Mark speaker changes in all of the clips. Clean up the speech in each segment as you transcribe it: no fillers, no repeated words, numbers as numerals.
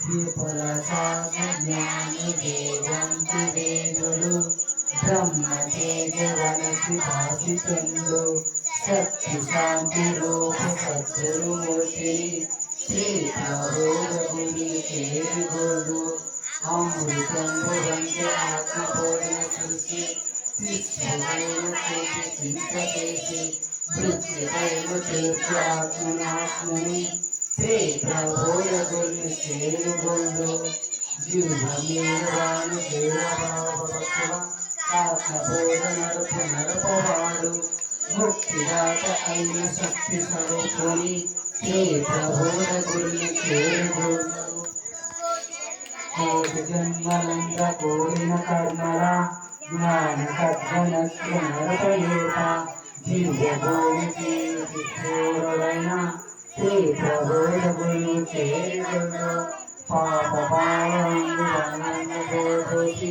Speaker 1: విపులసాజ్ఞానిదేవంతి వేదులు బ్రహ్మతేజవనసి శక్తి శాంతి రూప సద్గురుమూర్తిని శ్రీ ప్రబోధగుడి చేరుగోడు అమృతంబు వంటి ఆత్మబోధన చూసి శిక్షణను చూసి చింత చేసి వృత్తిపైను చేసి ఆత్మనాత్మని శ్రీ ప్రబోధగుడి చేరుగోడు జీవమేవాను దేవభావ ఆత్మబోధ నడపవాడు ముక్తిదాత అయిన శక్తి స్వరూపుని శ్రీ ప్రబోధగుడిని చేరుగోడు కోటి జన్మలంద కోరిన కర్మల జ్ఞాన సజ్జనస్య నరపయేత దివ్యభూమికి శిశూరుడైన శ్రీ ప్రబోధగుడిని చేరుగోడు పాపపాలందు వనముదోసి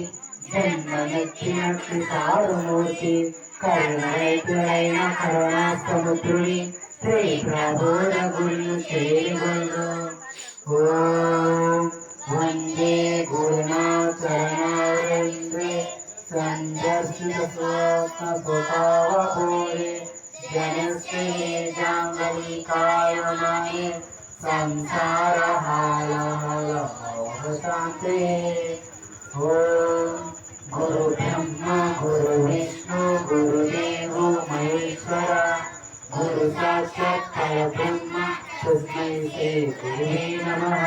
Speaker 1: జన్మనెత్తినట్టు సారుమూర్తి కరుణైతుడైన కరుణాసముద్రుని శ్రీ ప్రబోధగుడిని చేరుగోడు ఓం వందే గురునాచరణారేంద్రే సందర్శిత స్వప్నసుతావపూరే జనశ్రీ జాంగలికాయమాయే సంసార హాలహలశాంతే ఓం గురు బ్రహ్మ గురు విష్ణు గురుదేవో మహేశ్వర గురు సాక్షాత్ పరబ్రహ్మ తస్మై శ్రీ గురువే నమః.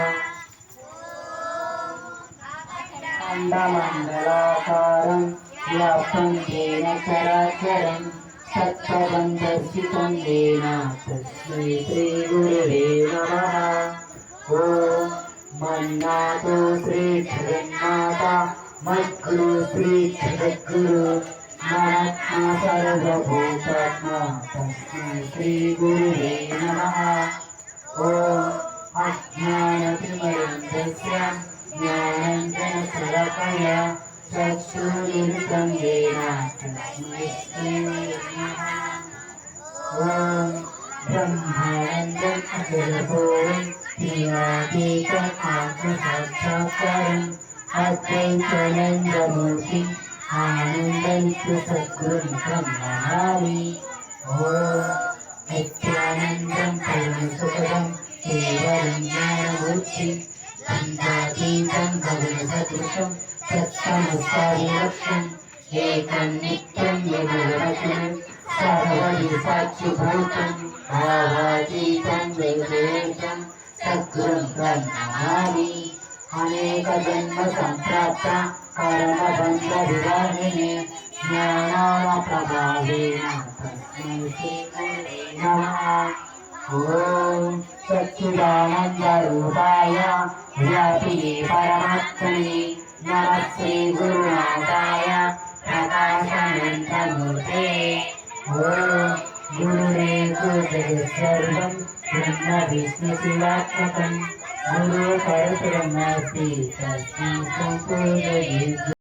Speaker 1: అండమండలాకారం వ్యాప్తం ఏన చరాచరం సత్పదం దర్శితం ఏన తస్మై శ్రీ గురువే నమః. ఓం మన్నాతో శ్రీ జగన్నాథ మద్గురు శ్రీ జగద్గురు మహాత్మా సర్వభూతాత్మ తస్మై శ్రీ గురువే నమః. ఓం అజ్ఞానతిమిరంధస్య జ్ఞానాంజనశలాకయ చక్షురున్మిలితం యేన తస్మై శ్రీ గురవే నమః. ఓం బ్రహ్మానందం అఖిలభూతం శ్రీవాతీతం ఆత్మసాక్షాత్కారం అద్వైతానందమూర్తి ఆనందం సద్గురుం బ్రహ్మణామి. ఓం నిత్యానందం పరమసుఖదం కేవలం జ్ఞానమూర్తి అంతాతీతం గగన సదృశం సత్సంసారిలక్ష్యం ఏకం నిత్యం యదురవచనం సర్వది సాక్షిభూతం భావాతీతం వేదేతం సద్గురుం బ్రహ్మణామి. అనేక జన్మ సంప్రాప్త పరమబంధ వివాహినే జ్ఞానాన ప్రభావేన తస్మై శ్రీ గురవే నమః. ఓం సచ్చిదానంద రూపాయ వ్యాపినే పరమాత్మనే నమః శ్రీ గురునాథాయ ప్రకాశానందమూర్తే. ఓం గురురేకు జగత్సర్వం బ్రహ్మ విష్ణు శివాత్మకం గురు పరబ్రహ్మస్తి తస్మై సంపూర్ణయేతు.